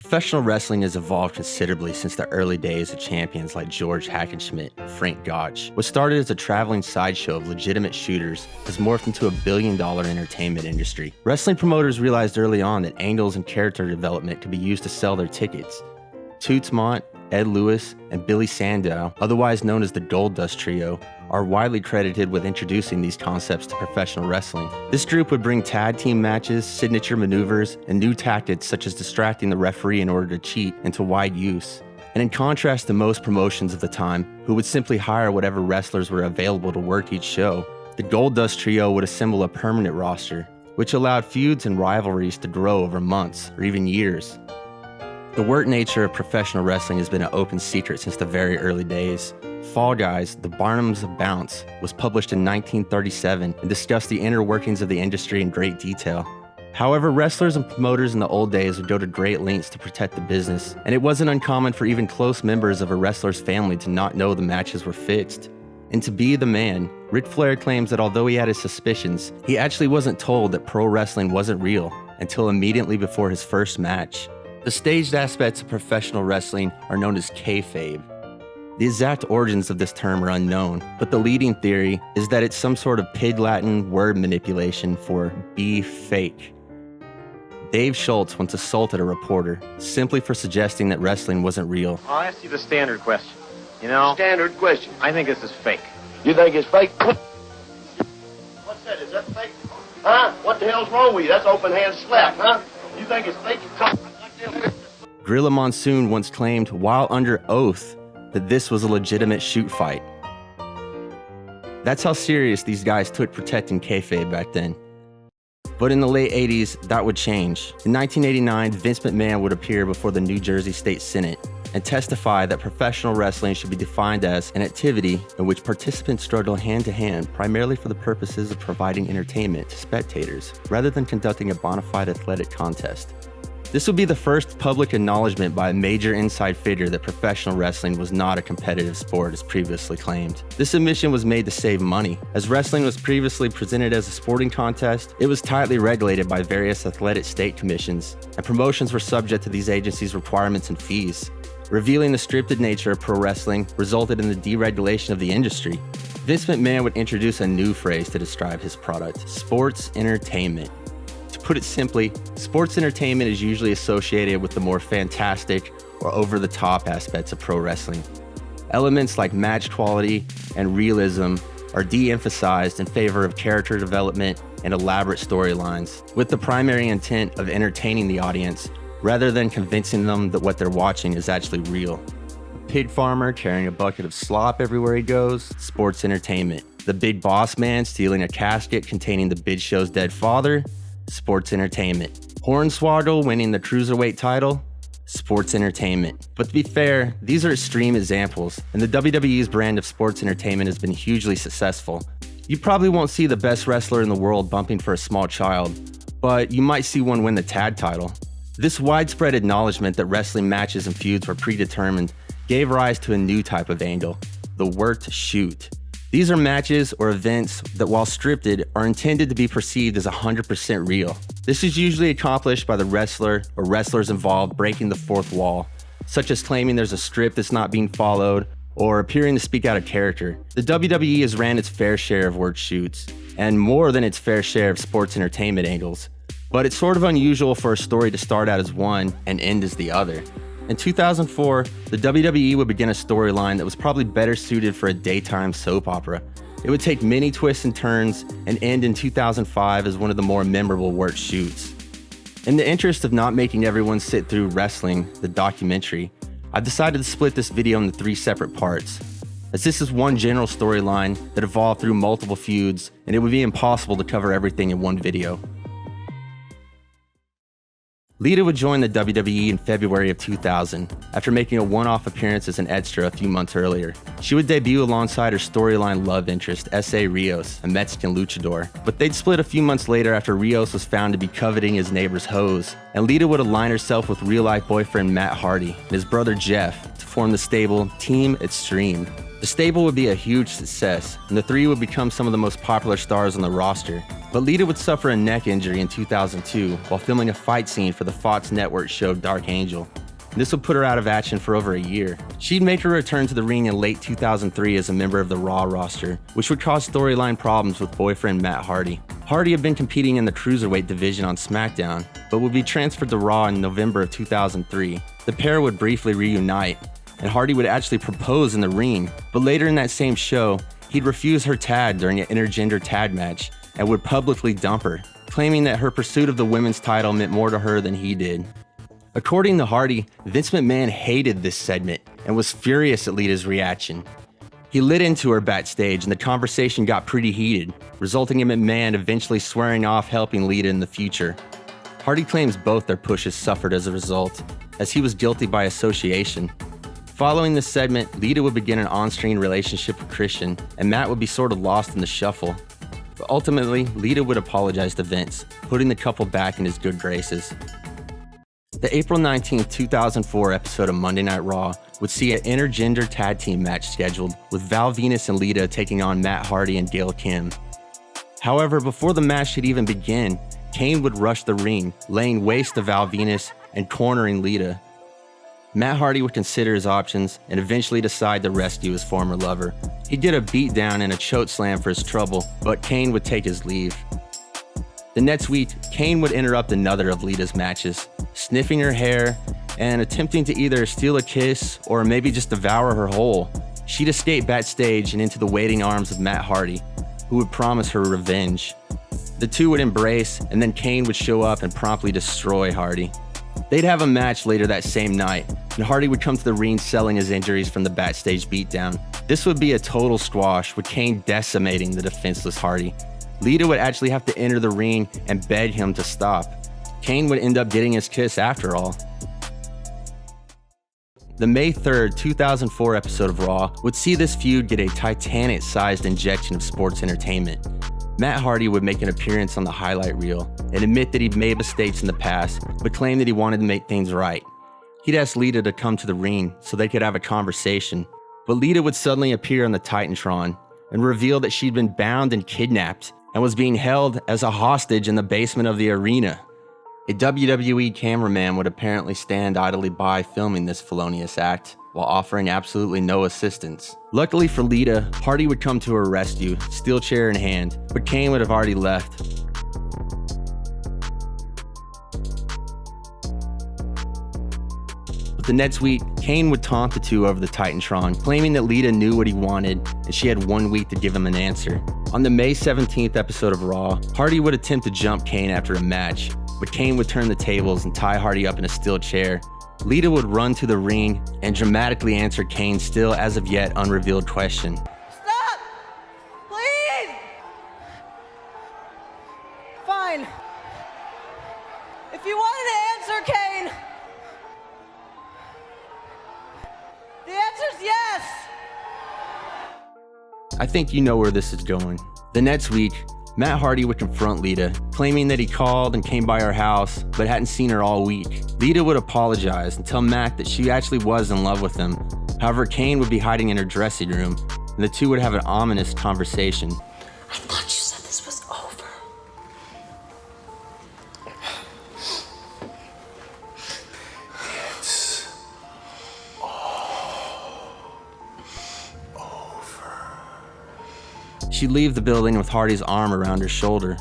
Professional wrestling has evolved considerably since the early days of champions like George Hackenschmidt and Frank Gotch. What started as a traveling sideshow of legitimate shooters has morphed into a billion-dollar entertainment industry. Wrestling promoters realized early on that angles and character development could be used to sell their tickets. Toots Mondt, Ed Lewis, and Billy Sandow, otherwise known as the Gold Dust Trio, are widely credited with introducing these concepts to professional wrestling. This group would bring tag team matches, signature maneuvers, and new tactics such as distracting the referee in order to cheat into wide use. And in contrast to most promotions of the time, who would simply hire whatever wrestlers were available to work each show, the Gold Dust Trio would assemble a permanent roster, which allowed feuds and rivalries to grow over months or even years. The work nature of professional wrestling has been an open secret since the very early days. Fall Guys, The Barnums of Bounce, was published in 1937 and discussed the inner workings of the industry in great detail. However, wrestlers and promoters in the old days would go to great lengths to protect the business, and it wasn't uncommon for even close members of a wrestler's family to not know the matches were fixed. And to be the man, Ric Flair claims that although he had his suspicions, he actually wasn't told that pro wrestling wasn't real until immediately before his first match. The staged aspects of professional wrestling are known as kayfabe. The exact origins of this term are unknown, but the leading theory is that it's some sort of Pig Latin word manipulation for be fake. Dave Schultz once assaulted a reporter simply for suggesting that wrestling wasn't real. I'll ask you the standard question. You know? Standard question. I think this is fake. You think it's fake? What's that? Is that fake? Huh? What the hell's wrong with you? That's open hand slap, huh? You think it's fake? Gorilla Monsoon once claimed, while under oath, that this was a legitimate shoot fight. That's how serious these guys took protecting kayfabe back then. But in the late 80s, that would change. In 1989, Vince McMahon would appear before the New Jersey State Senate and testify that professional wrestling should be defined as an activity in which participants struggle hand-to-hand primarily for the purposes of providing entertainment to spectators, rather than conducting a bona fide athletic contest. This would be the first public acknowledgement by a major inside figure that professional wrestling was not a competitive sport as previously claimed. This admission was made to save money. As wrestling was previously presented as a sporting contest, it was tightly regulated by various athletic state commissions, and promotions were subject to these agencies' requirements and fees. Revealing the scripted nature of pro wrestling resulted in the deregulation of the industry. Vince McMahon would introduce a new phrase to describe his product: sports entertainment. To put it simply, sports entertainment is usually associated with the more fantastic or over-the-top aspects of pro wrestling. Elements like match quality and realism are de-emphasized in favor of character development and elaborate storylines, with the primary intent of entertaining the audience rather than convincing them that what they're watching is actually real. A pig farmer carrying a bucket of slop everywhere he goes, sports entertainment. The big boss man stealing a casket containing the big show's dead father, sports entertainment. Hornswoggle winning the cruiserweight title, sports entertainment. But to be fair, these are extreme examples, and the WWE's brand of sports entertainment has been hugely successful. You probably won't see the best wrestler in the world bumping for a small child, but you might see one win the tag title. This widespread acknowledgement that wrestling matches and feuds were predetermined gave rise to a new type of angle, the worked shoot. These are matches or events that, while scripted, are intended to be perceived as 100% real. This is usually accomplished by the wrestler or wrestlers involved breaking the fourth wall, such as claiming there's a script that's not being followed or appearing to speak out of character. The WWE has ran its fair share of work shoots, and more than its fair share of sports entertainment angles. But it's sort of unusual for a story to start out as one and end as the other. In 2004, the WWE would begin a storyline that was probably better suited for a daytime soap opera. It would take many twists and turns and end in 2005 as one of the more memorable work shoots. In the interest of not making everyone sit through Wrestling, the documentary, I've decided to split this video into 3 separate parts, as this is one general storyline that evolved through multiple feuds, and it would be impossible to cover everything in one video. Lita would join the WWE in February of 2000, after making a one-off appearance as an extra a few months earlier. She would debut alongside her storyline love interest, S.A. Rios, a Mexican luchador, but they'd split a few months later after Rios was found to be coveting his neighbor's hose, and Lita would align herself with real-life boyfriend Matt Hardy and his brother Jeff to form the stable Team Extreme. The stable would be a huge success, and the three would become some of the most popular stars on the roster. But Lita would suffer a neck injury in 2002 while filming a fight scene for the Fox network show Dark Angel. This would put her out of action for over a year. She'd make her return to the ring in late 2003 as a member of the Raw roster, which would cause storyline problems with boyfriend Matt Hardy. Hardy had been competing in the Cruiserweight division on SmackDown, but would be transferred to Raw in November of 2003. The pair would briefly reunite, and Hardy would actually propose in the ring, but later in that same show, he'd refuse her tag during an intergender tag match and would publicly dump her, claiming that her pursuit of the women's title meant more to her than he did. According to Hardy, Vince McMahon hated this segment and was furious at Lita's reaction. He lit into her backstage and the conversation got pretty heated, resulting in McMahon eventually swearing off helping Lita in the future. Hardy claims both their pushes suffered as a result, as he was guilty by association. Following this segment, Lita would begin an on-screen relationship with Christian, and Matt would be sort of lost in the shuffle. But ultimately, Lita would apologize to Vince, putting the couple back in his good graces. The April 19, 2004 episode of Monday Night Raw would see an intergender tag team match scheduled with Val Venus and Lita taking on Matt Hardy and Gail Kim. However, before the match should even begin, Kane would rush the ring, laying waste to Val Venus and cornering Lita. Matt Hardy would consider his options and eventually decide to rescue his former lover. He'd get a beatdown and a choke slam for his trouble, but Kane would take his leave. The next week, Kane would interrupt another of Lita's matches, sniffing her hair and attempting to either steal a kiss or maybe just devour her whole. She'd escape backstage and into the waiting arms of Matt Hardy, who would promise her revenge. The two would embrace, and then Kane would show up and promptly destroy Hardy. They'd have a match later that same night, and Hardy would come to the ring selling his injuries from the backstage beatdown. This would be a total squash, with Kane decimating the defenseless Hardy. Lita would actually have to enter the ring and beg him to stop. Kane would end up getting his kiss after all. The May 3rd, 2004 episode of Raw would see this feud get a Titanic-sized injection of sports entertainment. Matt Hardy would make an appearance on the highlight reel and admit that he'd made mistakes in the past, but claim that he wanted to make things right. He'd ask Lita to come to the ring so they could have a conversation, but Lita would suddenly appear on the Titantron and reveal that she'd been bound and kidnapped and was being held as a hostage in the basement of the arena. A WWE cameraman would apparently stand idly by filming this felonious act while offering absolutely no assistance. Luckily for Lita, Hardy would come to her rescue, steel chair in hand, but Kane would have already left. But the next week, Kane would taunt the two over the Titantron, claiming that Lita knew what he wanted and she had 1 week to give him an answer. On the May 17th episode of Raw, Hardy would attempt to jump Kane after a match, but Kane would turn the tables and tie Hardy up in a steel chair. Lita would run to the ring and dramatically answer Kane's still as of yet unrevealed question. Stop! Please! Fine. If you wanted to answer, Kane, the answer's yes! I think you know where this is going. The next week, Matt Hardy would confront Lita, claiming that he called and came by her house, but hadn't seen her all week. Lita would apologize and tell Matt that she actually was in love with him. However, Kane would be hiding in her dressing room, and the two would have an ominous conversation. I thought you said this was over. It's all over. She'd leave the building with Hardy's arm around her shoulder.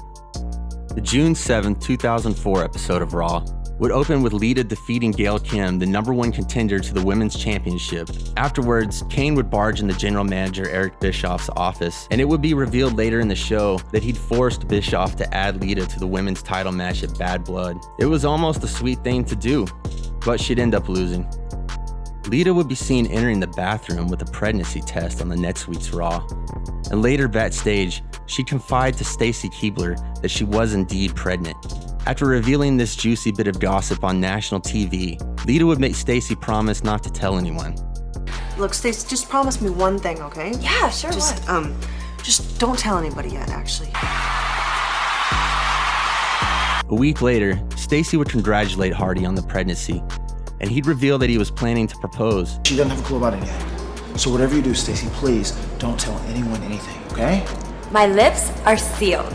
The June 7, 2004 episode of Raw would open with Lita defeating Gail Kim, the #1 contender to the Women's Championship. Afterwards, Kane would barge in the general manager Eric Bischoff's office, and it would be revealed later in the show that he'd forced Bischoff to add Lita to the women's title match at Bad Blood. It was almost a sweet thing to do, but she'd end up losing. Lita would be seen entering the bathroom with a pregnancy test on the next week's Raw. And later backstage, she'd confide to Stacy Keibler that she was indeed pregnant. After revealing this juicy bit of gossip on national TV, Lita would make Stacy promise not to tell anyone. Look, Stacey, just promise me one thing, okay? Yeah, sure. Just don't tell anybody yet, actually. A week later, Stacy would congratulate Hardy on the pregnancy, and he'd reveal that he was planning to propose. She doesn't have a clue about anything. So whatever you do, Stacy, please don't tell anyone anything, okay? My lips are sealed.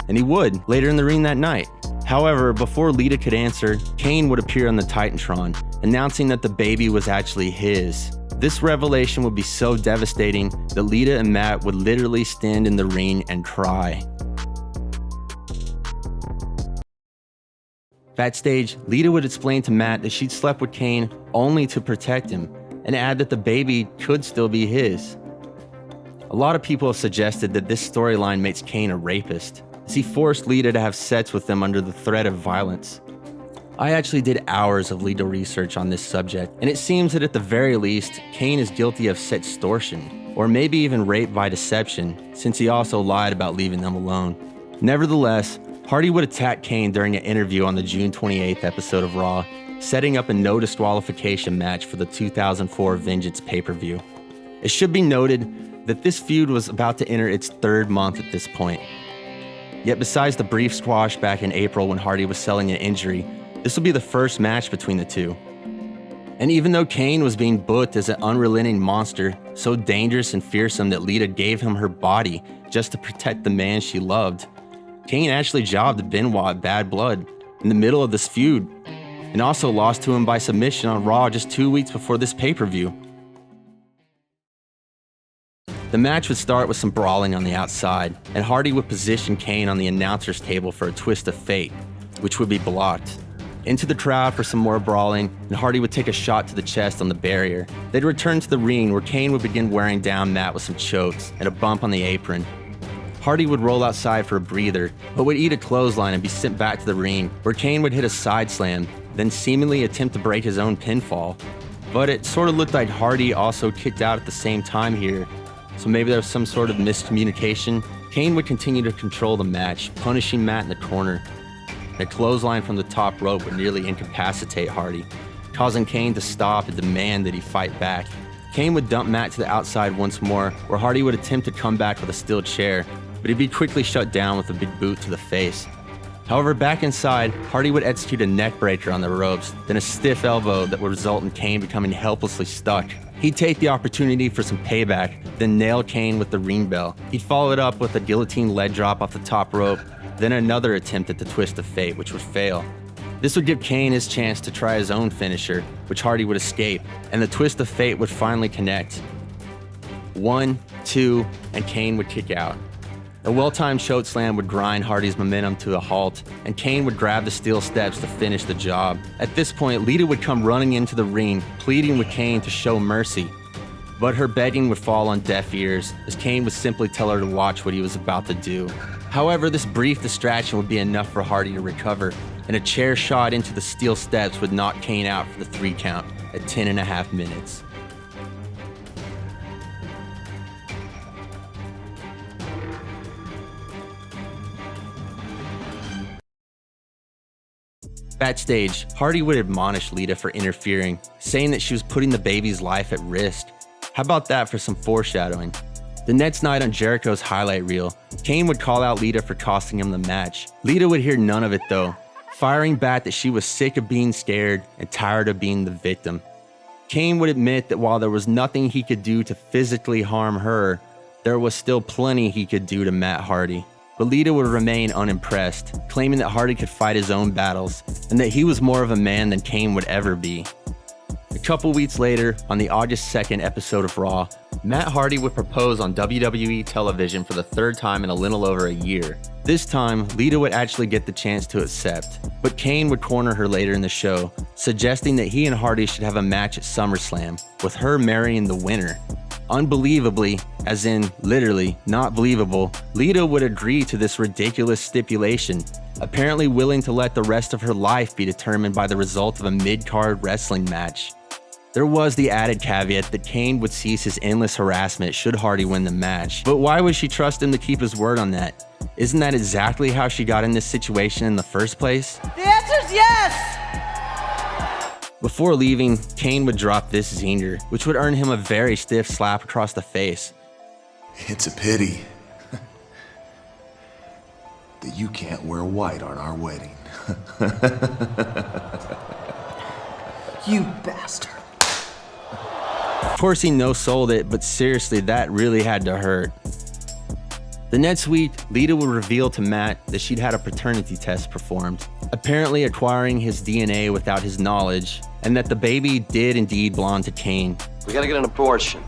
And he would, later in the ring that night. However, before Lita could answer, Kane would appear on the Titantron, announcing that the baby was actually his. This revelation would be so devastating that Lita and Matt would literally stand in the ring and cry. Backstage, Lita would explain to Matt that she'd slept with Kane only to protect him, and add that the baby could still be his. A lot of people have suggested that this storyline makes Kane a rapist, as he forced Lita to have sex with him under the threat of violence. I actually did hours of legal research on this subject, and it seems that at the very least, Kane is guilty of sextortion, or maybe even rape by deception, since he also lied about leaving them alone. Nevertheless, Hardy would attack Kane during an interview on the June 28th episode of Raw, setting up a no disqualification match for the 2004 Vengeance pay-per-view. It should be noted that this feud was about to enter its third month at this point. Yet besides the brief squash back in April when Hardy was selling an injury, this will be the first match between the two. And even though Kane was being booked as an unrelenting monster, so dangerous and fearsome that Lita gave him her body just to protect the man she loved, Kane actually jobbed Benoit Bad Blood in the middle of this feud, and also lost to him by submission on Raw just 2 weeks before this pay-per-view. The match would start with some brawling on the outside, and Hardy would position Kane on the announcer's table for a twist of fate, which would be blocked. Into the crowd for some more brawling, and Hardy would take a shot to the chest on the barrier. They'd return to the ring where Kane would begin wearing down Matt with some chokes and a bump on the apron. Hardy would roll outside for a breather, but would eat a clothesline and be sent back to the ring, where Kane would hit a side slam, then seemingly attempt to break his own pinfall. But it sort of looked like Hardy also kicked out at the same time here, so maybe there was some sort of miscommunication. Kane would continue to control the match, punishing Matt in the corner. A clothesline from the top rope would nearly incapacitate Hardy, causing Kane to stop and demand that he fight back. Kane would dump Matt to the outside once more, where Hardy would attempt to come back with a steel chair, but he'd be quickly shut down with a big boot to the face. However, back inside, Hardy would execute a neck breaker on the ropes, then a stiff elbow that would result in Kane becoming helplessly stuck. He'd take the opportunity for some payback, then nail Kane with the ring bell. He'd follow it up with a guillotine leg drop off the top rope, then another attempt at the twist of fate, which would fail. This would give Kane his chance to try his own finisher, which Hardy would escape, and the twist of fate would finally connect. 1, 2, and Kane would kick out. A well-timed choke slam would grind Hardy's momentum to a halt, and Kane would grab the steel steps to finish the job. At this point, Lita would come running into the ring, pleading with Kane to show mercy. But her begging would fall on deaf ears, as Kane would simply tell her to watch what he was about to do. However, this brief distraction would be enough for Hardy to recover, and a chair shot into the steel steps would knock Kane out for the 3 count at 10.5 minutes. Backstage, Hardy would admonish Lita for interfering, saying that she was putting the baby's life at risk. How about that for some foreshadowing? The next night on Jericho's highlight reel, Kane would call out Lita for costing him the match. Lita would hear none of it though, firing back that she was sick of being scared and tired of being the victim. Kane would admit that while there was nothing he could do to physically harm her, there was still plenty he could do to Matt Hardy. But Lita would remain unimpressed, claiming that Hardy could fight his own battles and that he was more of a man than Kane would ever be. A couple weeks later, on the August 2nd episode of Raw, Matt Hardy would propose on WWE television for the 3rd time in a little over a year. This time, Lita would actually get the chance to accept, but Kane would corner her later in the show, suggesting that he and Hardy should have a match at SummerSlam, with her marrying the winner. Unbelievably, as in literally not believable, Lita would agree to this ridiculous stipulation, apparently willing to let the rest of her life be determined by the result of a mid-card wrestling match. There was the added caveat that Kane would cease his endless harassment should Hardy win the match, but why would she trust him to keep his word on that? Isn't that exactly how she got in this situation in the first place? The answer's yes! Before leaving, Kane would drop this zinger, which would earn him a very stiff slap across the face. It's a pity that you can't wear white on our wedding. You bastard. Of course, he no-sold it, but seriously, that really had to hurt. The next week, Lita would reveal to Matt that she'd had a paternity test performed, apparently acquiring his DNA without his knowledge, and that the baby did indeed belong to Kane. We gotta get an abortion.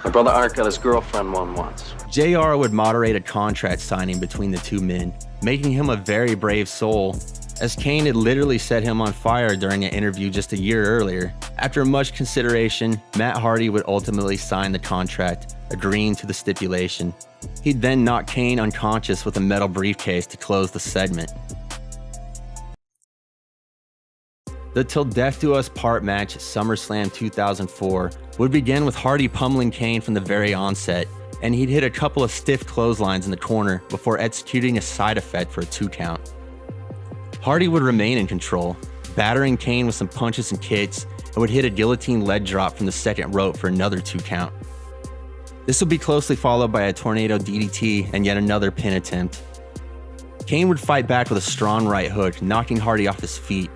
My brother Art got his girlfriend one once. JR would moderate a contract signing between the two men, making him a very brave soul, as Kane had literally set him on fire during an interview just a year earlier. After much consideration, Matt Hardy would ultimately sign the contract, agreeing to the stipulation. He'd then knock Kane unconscious with a metal briefcase to close the segment. The Till Death Do Us Part match at SummerSlam 2004 would begin with Hardy pummeling Kane from the very onset, and he'd hit a couple of stiff clotheslines in the corner before executing a side effect for a 2 count. Hardy would remain in control, battering Kane with some punches and kicks, and would hit a guillotine leg drop from the second rope for another 2 count. This would be closely followed by a tornado DDT and yet another pin attempt. Kane would fight back with a strong right hook, knocking Hardy off his feet.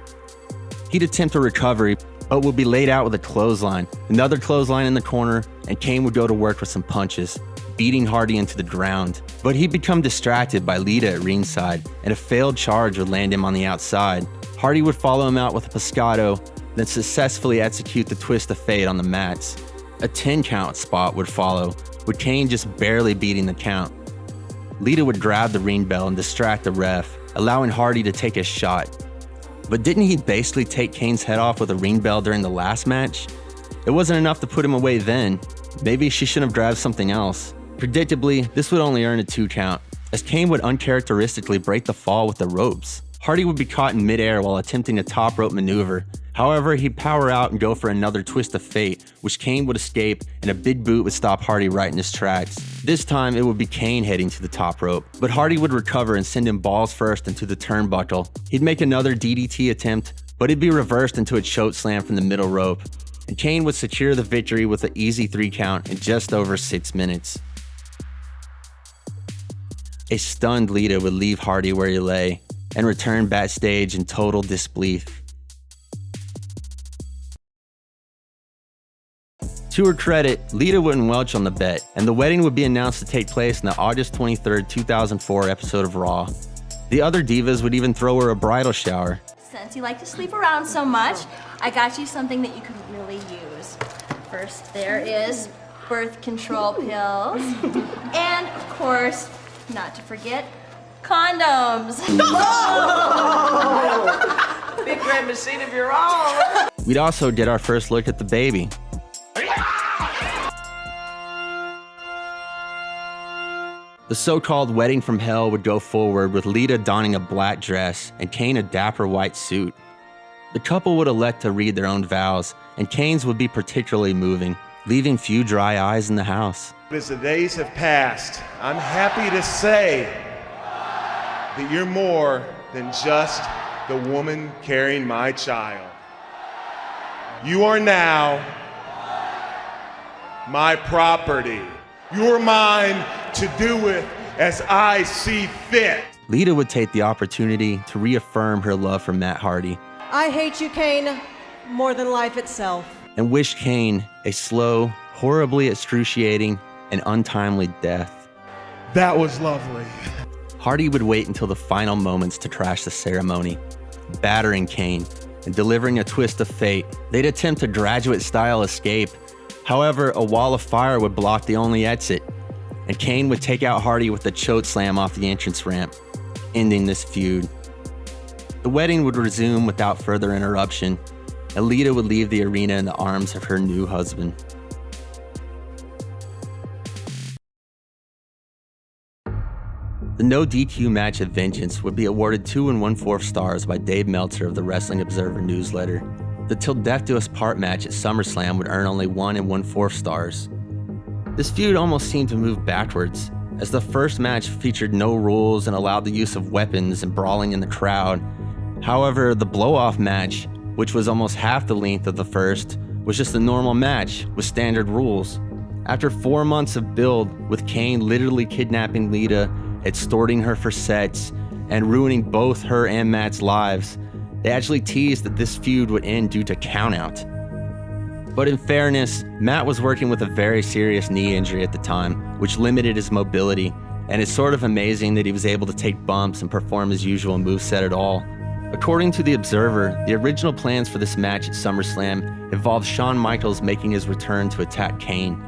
He'd attempt a recovery, but would be laid out with a clothesline, another clothesline in the corner, and Kane would go to work with some punches, beating Hardy into the ground. But he'd become distracted by Lita at ringside, and a failed charge would land him on the outside. Hardy would follow him out with a pescado, then successfully execute the twist of fate on the mats. A 10 count spot would follow, with Kane just barely beating the count. Lita would grab the ring bell and distract the ref, allowing Hardy to take his shot. But didn't he basically take Kane's head off with a ring bell during the last match? It wasn't enough to put him away then. Maybe she should have grabbed something else. Predictably, this would only earn a 2 count, as Kane would uncharacteristically break the fall with the ropes. Hardy would be caught in midair while attempting a top rope maneuver. However, he'd power out and go for another twist of fate, which Kane would escape, and a big boot would stop Hardy right in his tracks. This time, it would be Kane heading to the top rope, but Hardy would recover and send him balls first into the turnbuckle. He'd make another DDT attempt, but it'd be reversed into a choke slam from the middle rope, and Kane would secure the victory with an easy 3 count in just over 6 minutes. A stunned Lita would leave Hardy where he lay, and return backstage in total disbelief. To her credit, Lita wouldn't welch on the bet, and the wedding would be announced to take place in the August 23, 2004 episode of Raw. The other divas would even throw her a bridal shower. Since you like to sleep around so much, I got you something that you could really use. First, there is birth control pills, and of course, not to forget, condoms. Big red machine of your own. We'd also get our first look at the baby. The so-called wedding from hell would go forward with Lita donning a black dress and Kane a dapper white suit. The couple would elect to read their own vows, and Kane's would be particularly moving, leaving few dry eyes in the house. As the days have passed, I'm happy to say that you're more than just the woman carrying my child. You are now my property. You're mine to do with as I see fit. Lita would take the opportunity to reaffirm her love for Matt Hardy. I hate you, Kane, more than life itself. And wish Kane a slow, horribly excruciating, and untimely death. That was lovely. Hardy would wait until the final moments to crash the ceremony, battering Kane and delivering a twist of fate. They'd attempt a graduate-style escape. However, a wall of fire would block the only exit, and Kane would take out Hardy with a choke slam off the entrance ramp, ending this feud. The wedding would resume without further interruption, and Lita would leave the arena in the arms of her new husband. The no DQ match of Vengeance would be awarded 2 1/4 stars by Dave Meltzer of the Wrestling Observer newsletter. The Till Death Do Us Part match at SummerSlam would earn only 1 1/4 stars. This feud almost seemed to move backwards, as the first match featured no rules and allowed the use of weapons and brawling in the crowd. However, the blow-off match, which was almost half the length of the first, was just a normal match with standard rules. After 4 months of build, with Kane literally kidnapping Lita, extorting her for sex, and ruining both her and Matt's lives, they actually teased that this feud would end due to countout. But in fairness, Matt was working with a very serious knee injury at the time, which limited his mobility, and it's sort of amazing that he was able to take bumps and perform his usual moveset at all. According to The Observer, the original plans for this match at SummerSlam involved Shawn Michaels making his return to attack Kane.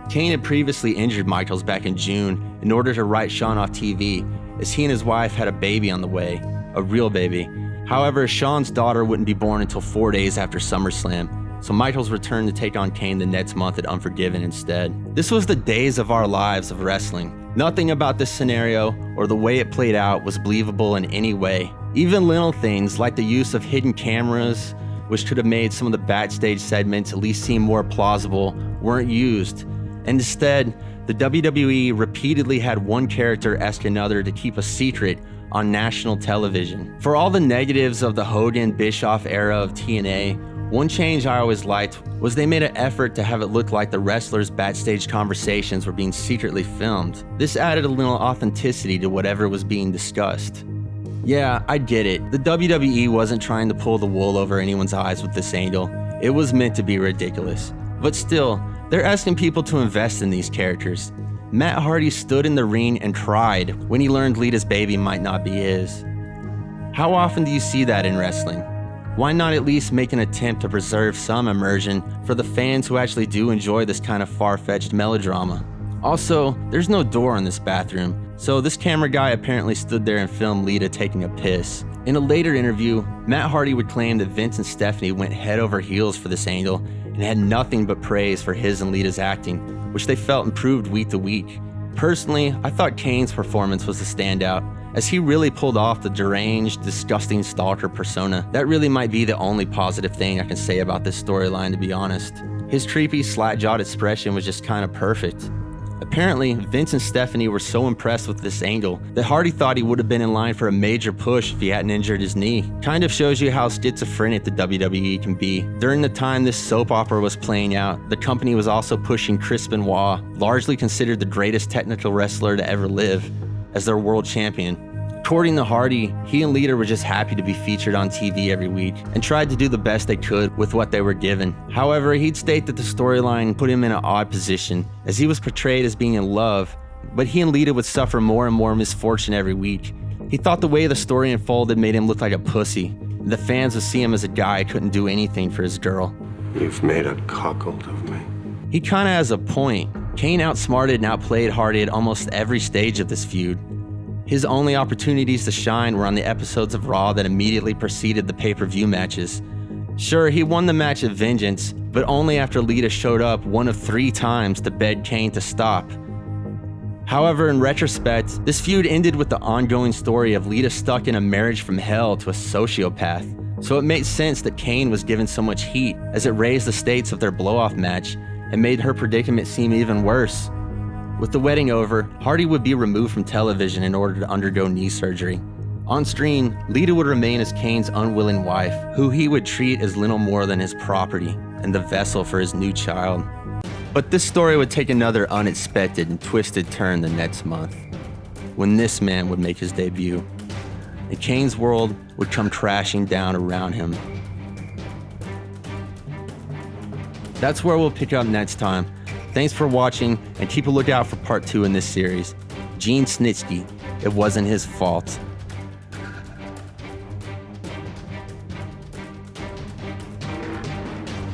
Kane had previously injured Michaels back in June in order to write Shawn off TV, as he and his wife had a baby on the way, a real baby. However, Shawn's daughter wouldn't be born until 4 days after SummerSlam, so Michaels returned to take on Kane the next month at Unforgiven instead. This was the days of our lives of wrestling. Nothing about this scenario or the way it played out was believable in any way. Even little things like the use of hidden cameras, which could have made some of the backstage segments at least seem more plausible, weren't used. And instead, the WWE repeatedly had one character ask another to keep a secret on national television. For all the negatives of the Hogan-Bischoff era of TNA, one change I always liked was they made an effort to have it look like the wrestlers' backstage conversations were being secretly filmed. This added a little authenticity to whatever was being discussed. Yeah, I get it. The WWE wasn't trying to pull the wool over anyone's eyes with this angle. It was meant to be ridiculous. But still, they're asking people to invest in these characters. Matt Hardy stood in the ring and cried when he learned Lita's baby might not be his. How often do you see that in wrestling? Why not at least make an attempt to preserve some immersion for the fans who actually do enjoy this kind of far-fetched melodrama? Also, there's no door in this bathroom, so this camera guy apparently stood there and filmed Lita taking a piss. In a later interview, Matt Hardy would claim that Vince and Stephanie went head over heels for this angle and had nothing but praise for his and Lita's acting, which they felt improved week to week. Personally, I thought Kane's performance was the standout, as he really pulled off the deranged, disgusting stalker persona. That really might be the only positive thing I can say about this storyline, to be honest. His creepy, slack-jawed expression was just kind of perfect. Apparently, Vince and Stephanie were so impressed with this angle that Hardy thought he would have been in line for a major push if he hadn't injured his knee. Kind of shows you how schizophrenic the WWE can be. During the time this soap opera was playing out, the company was also pushing Chris Benoit, largely considered the greatest technical wrestler to ever live, as their world champion. According to Hardy, he and Lita were just happy to be featured on TV every week and tried to do the best they could with what they were given. However, he'd state that the storyline put him in an odd position, as he was portrayed as being in love, but he and Lita would suffer more and more misfortune every week. He thought the way the story unfolded made him look like a pussy, and the fans would see him as a guy who couldn't do anything for his girl. You've made a cuckold of me. He kinda has a point. Kane outsmarted and outplayed Hardy at almost every stage of this feud. His only opportunities to shine were on the episodes of Raw that immediately preceded the pay-per-view matches. Sure, he won the match at Vengeance, but only after Lita showed up one of 3 times to beg Kane to stop. However, in retrospect, this feud ended with the ongoing story of Lita stuck in a marriage from hell to a sociopath, so it made sense that Kane was given so much heat, as it raised the stakes of their blow-off match and made her predicament seem even worse. With the wedding over, Hardy would be removed from television in order to undergo knee surgery. On screen, Lita would remain as Kane's unwilling wife, who he would treat as little more than his property and the vessel for his new child. But this story would take another unexpected and twisted turn the next month, when this man would make his debut, and Kane's world would come crashing down around him. That's where we'll pick up next time. Thanks for watching, and keep a lookout for part 2 in this series. Gene Snitsky, it wasn't his fault.